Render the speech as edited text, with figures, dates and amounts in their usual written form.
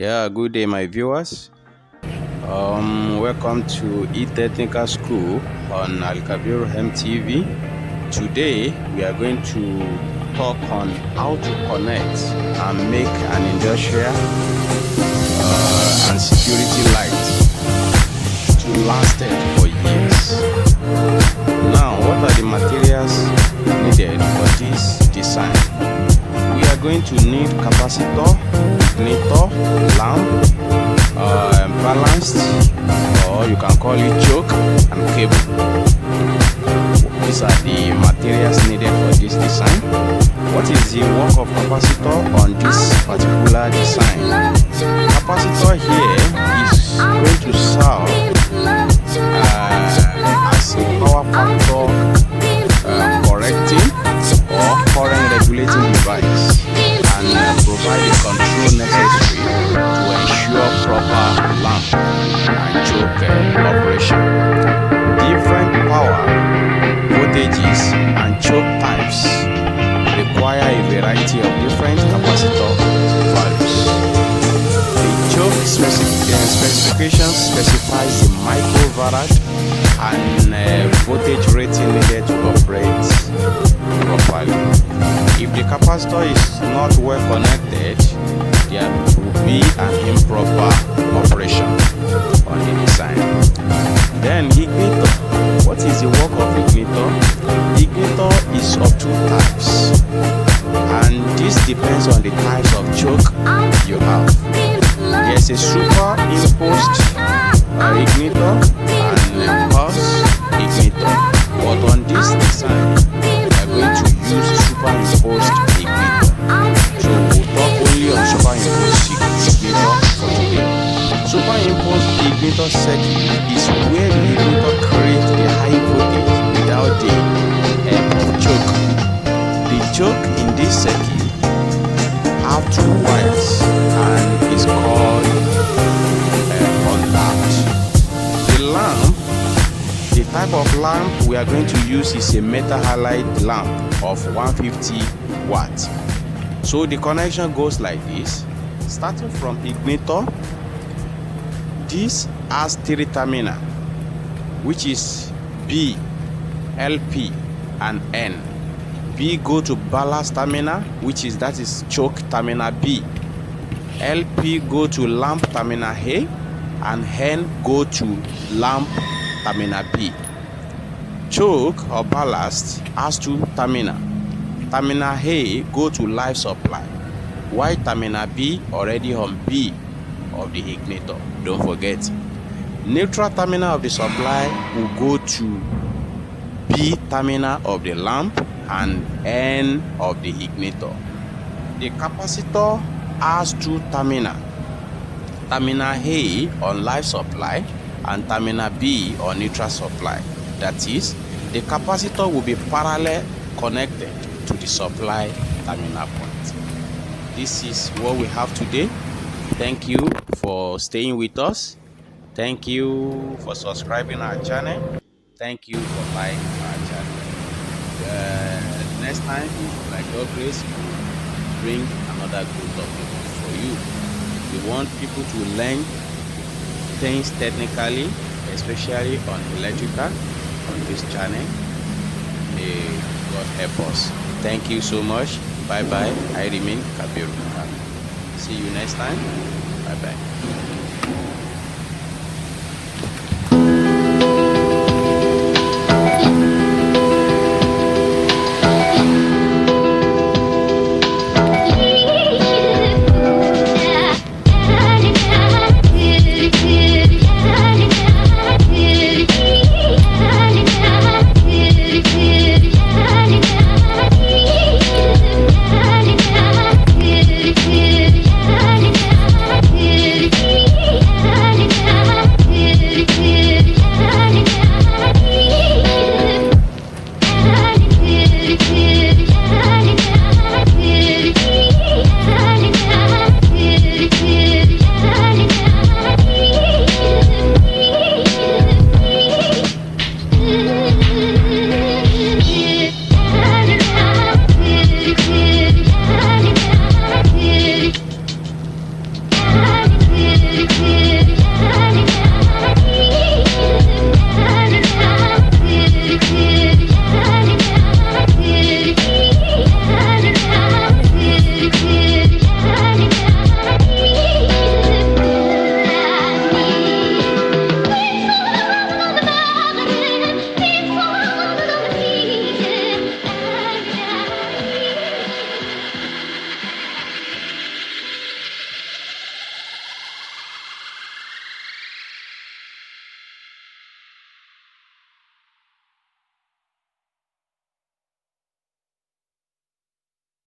Yeah, good day, my viewers. Welcome to Technical School on Al-Kabir MTV. Today, we are going to talk on how to connect and make an industrial and security light to last for years. Now, what are the materials needed for this design? We are going to need capacitor, ignitor, lamp, ballast, or you can call it choke, and cable. These are the materials needed for this design. What is the work of capacitor on this particular design? Capacitor here is going to serve as a power factor correcting or current regulating device and provide the control necessary to ensure proper lamp and choke operation. Different power voltages and choke types require a variety of different capacitor values. The choke specification specifies the microfarad and voltage rating needed to operate properly. If the capacitor is not well connected, there will be an improper operation on the design. Then ignitor. What is the work of ignitor? Ignitor is of two types, and this depends on the types of choke you have. There's a superimposed ignitor and pulse ignitor, but on this design we are going to use superimposed ignitor. So we'll talk only on superimposed ignitor for today. Superimposed ignitor circuit is where the ignitor creates the high voltage without the help of choke. The choke in this circuit have two wires and is called contact. The lamp, the type of lamp we are going to use is a metal halide lamp of 150 watts. So the connection goes like this. Starting from ignitor, this has three terminal, which is B, LP, and N. B go to ballast terminal, which is choke terminal B. LP go to lamp terminal A, and N go to lamp terminal B. Choke or ballast has two terminal. Terminal A go to life supply, while terminal B already on B of the ignitor. Don't forget. Neutral terminal of the supply will go to B terminal of the lamp and N of the ignitor. The capacitor has two terminal. Terminal A on life supply and terminal B on neutral supply. That is, the capacitor will be parallel connected to the supply terminal point. This is what we have today. Thank you for staying with us. Thank you for subscribing our channel. Thank you for liking our channel. Next time, by God grace, we'll bring another good topic for you. We want people to learn things technically, especially on electrical, on this channel. May God help us. Thank you so much. Bye bye. I remain Kabir. See you next time. Bye bye.